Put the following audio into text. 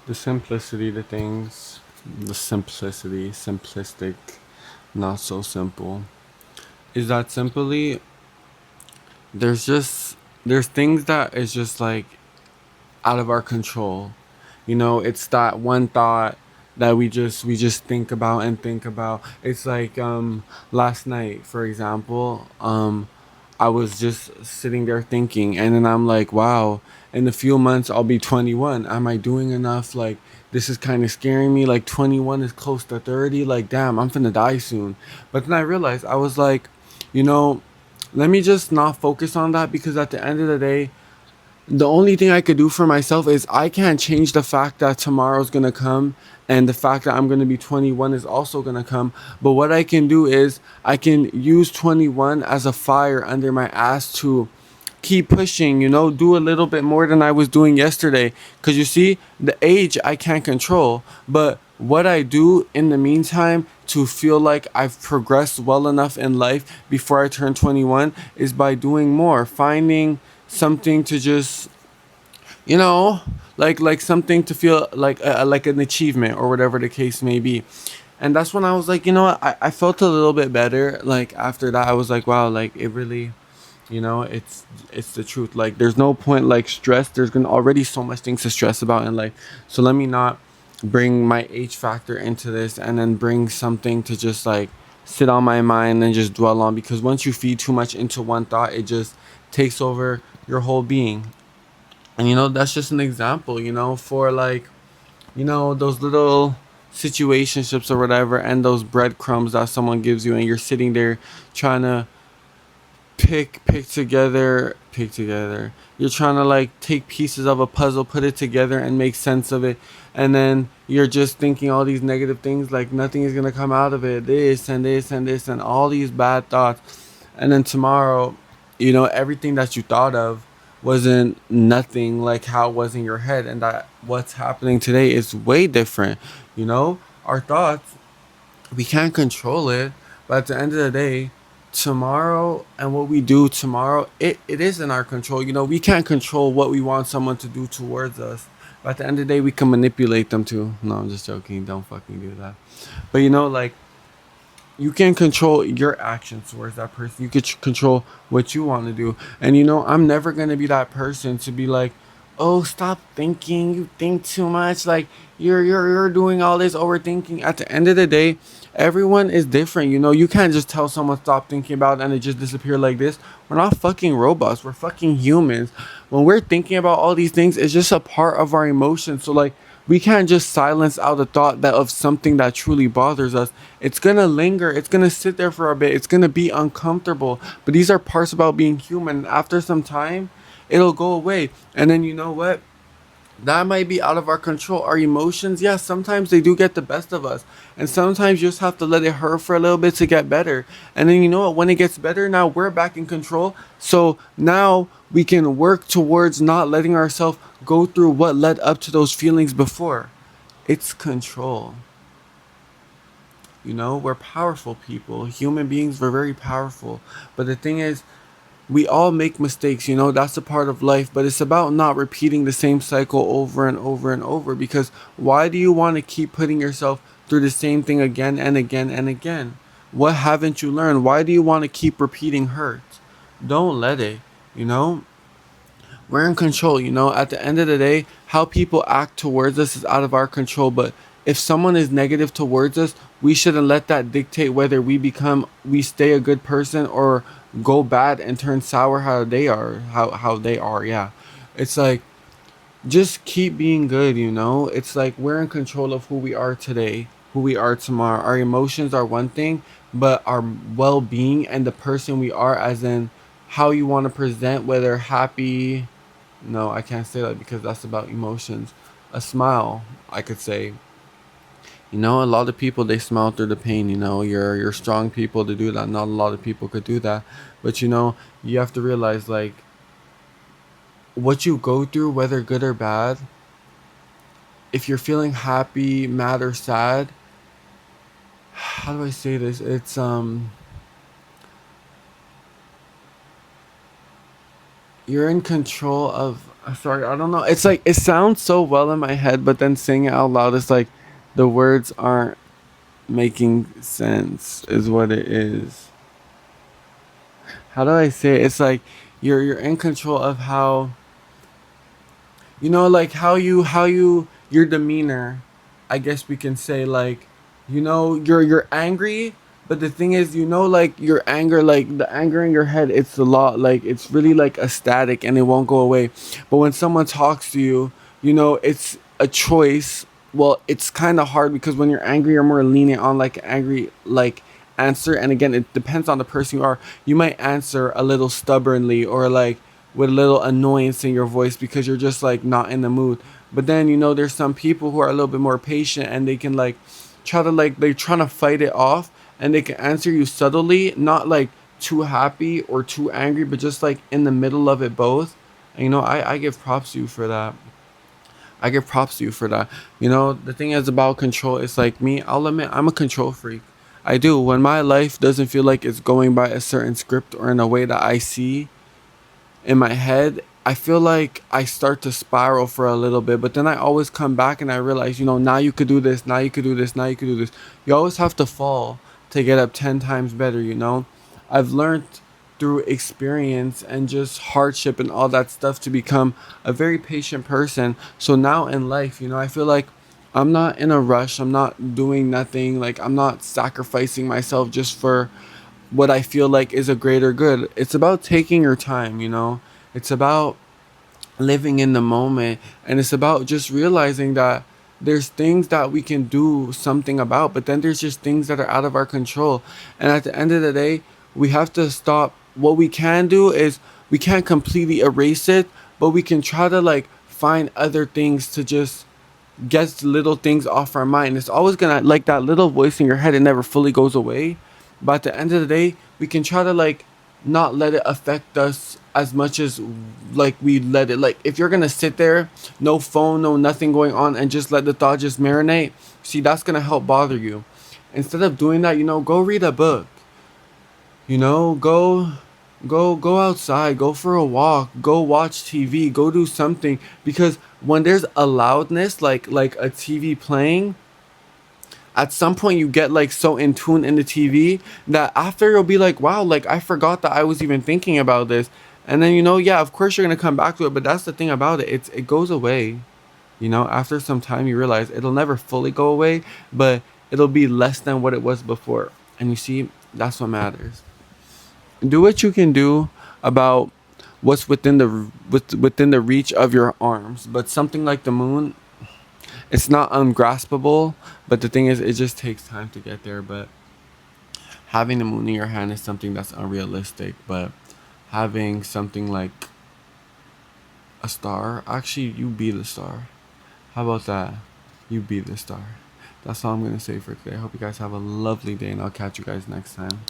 The simplicity to things, the simplicity, simplistic, not so simple, is that simply there's just there's things that is just like out of our control. It's that one thought that we just think about and think about. It's like last night, for example, I was just sitting there thinking, and then I'm like, wow, in a few months I'll be 21. Am I doing enough? Like, this is kind of scaring me. Like, 21 is close to 30. Like, damn, I'm finna die soon. But then I realized, I was like, you know, let me just not focus on that, because at the end of the day, the only thing I could do for myself is I can't change the fact that tomorrow's gonna come, and the fact that I'm gonna be 21 is also gonna come. But what I can do is I can use 21 as a fire under my ass to keep pushing, do a little bit more than I was doing yesterday. Because you see, the age I can't control, but what I do in the meantime to feel like I've progressed well enough in life before I turn 21 is by doing more, finding something to just, you know, like something to feel like an achievement or whatever the case may be. And that's when I was like, what, I felt a little bit better. Like after that, I was like, wow, like it really, it's the truth. Like there's no point like stress. There's gonna already so much things to stress about in life. So let me not bring my H factor into this, and then bring something to just like sit on my mind and just dwell on, because once you feed too much into one thought, it just takes over your whole being. And that's just an example, for like, those little situationships or whatever, and those breadcrumbs that someone gives you, and you're sitting there trying to pick together. You're trying to like take pieces of a puzzle, put it together, and make sense of it. And then you're just thinking all these negative things, like nothing is gonna come out of it. This and this and this and all these bad thoughts. And then tomorrow, everything that you thought of wasn't nothing like how it was in your head, and that what's happening today is way different. Our thoughts, we can't control it, but at the end of the day, tomorrow and what we do tomorrow, it is in our control. We can't control what we want someone to do towards us, but at the end of the day, we can manipulate them too. No, I'm just joking. Don't fucking do that. But like, you can control your actions towards that person. You can control what you want to do. And I'm never going to be that person to be like, oh, stop thinking, you think too much, like you're doing all this overthinking. At the end of the day, everyone is different. You can't just tell someone stop thinking about it and it just disappear like this. We're not fucking robots, we're fucking humans. When we're thinking about all these things, it's just a part of our emotions. So like, we can't just silence out the thought that of something that truly bothers us. It's gonna linger, it's gonna sit there for a bit, it's gonna be uncomfortable. But these are parts about being human. After some time, it'll go away. And then you know what? That might be out of our control. Our emotions, yes, sometimes they do get the best of us. And sometimes you just have to let it hurt for a little bit to get better. And then you know what? When it gets better, now we're back in control. So now we can work towards not letting ourselves go through what led up to those feelings before. It's control. We're powerful people. Human beings, we're very powerful. But the thing is, we all make mistakes, that's a part of life, but it's about not repeating the same cycle over and over and over. Because why do you want to keep putting yourself through the same thing again and again and again? What haven't you learned? Why do you want to keep repeating hurt? Don't let it, you know? We're in control, at the end of the day, how people act towards us is out of our control. But if someone is negative towards us, we shouldn't let that dictate whether we stay a good person or go bad and turn sour how they are. Yeah, it's like, just keep being good. It's like we're in control of who we are today, who we are tomorrow. Our emotions are one thing, but our well-being and the person we are, as in how you want to present, whether happy, no, I can't say that because that's about emotions. A smile, I could say. A lot of people, they smile through the pain. You're strong people to do that. Not a lot of people could do that, but you have to realize, like, what you go through, whether good or bad. If you're feeling happy, mad, or sad, how do I say this? It's you're in control of. Sorry, I don't know. It's like it sounds so well in my head, but then saying it out loud, it's like the words aren't making sense. Is what it is. How do I say it? It's like you're in control of how, like how you your demeanor. I guess we can say, like, you're angry, but the thing is, like your anger, like the anger in your head, it's a lot, like it's really like a static and it won't go away. But when someone talks to you, it's a choice. Well, it's kind of hard because when you're angry, you're more lenient on like angry like answer. And again, it depends on the person you are. You might answer a little stubbornly or like with a little annoyance in your voice because you're just like not in the mood. But then there's some people who are a little bit more patient and they can like try to like they're trying to fight it off, and they can answer you subtly, not like too happy or too angry, but just like in the middle of it both. And I give props to you for that. I give props to you for that. The thing is about control, it's like me, I'll admit I'm a control freak. I do. When my life doesn't feel like it's going by a certain script or in a way that I see in my head, I feel like I start to spiral for a little bit, but then I always come back and I realize, now you could do this, now you could do this, now you could do this. You always have to fall to get up 10 times better. I've learned through experience and just hardship and all that stuff to become a very patient person. So now in life, I feel like I'm not in a rush. I'm not doing nothing. Like, I'm not sacrificing myself just for what I feel like is a greater good. It's about taking your time. It's about living in the moment, and it's about just realizing that there's things that we can do something about, but then there's just things that are out of our control. And at the end of the day, we have to stop. What we can do is we can't completely erase it, but we can try to like find other things to just get little things off our mind. It's always gonna, like, that little voice in your head, it never fully goes away, but at the end of the day, we can try to like not let it affect us as much as like we let it. Like, if you're gonna sit there, no phone, no nothing going on, and just let the thought just marinate, see, that's gonna help bother you. Instead of doing that, go read a book. Go outside, go for a walk, go watch TV, go do something. Because when there's a loudness, like a TV playing, at some point you get like so in tune in the TV that after you'll be like, wow, like I forgot that I was even thinking about this. And then, yeah, of course you're gonna come back to it, but that's the thing about it. It goes away. After some time you realize it'll never fully go away, but it'll be less than what it was before. And you see, that's what matters. Do what you can do about what's within the reach of your arms. But something like the moon, it's not ungraspable, but the thing is, it just takes time to get there. But having the moon in your hand is something that's unrealistic. But having something like a star, actually, you be the star. How about that? You be the star. That's all I'm gonna say for today. I hope you guys have a lovely day, and I'll catch you guys next time.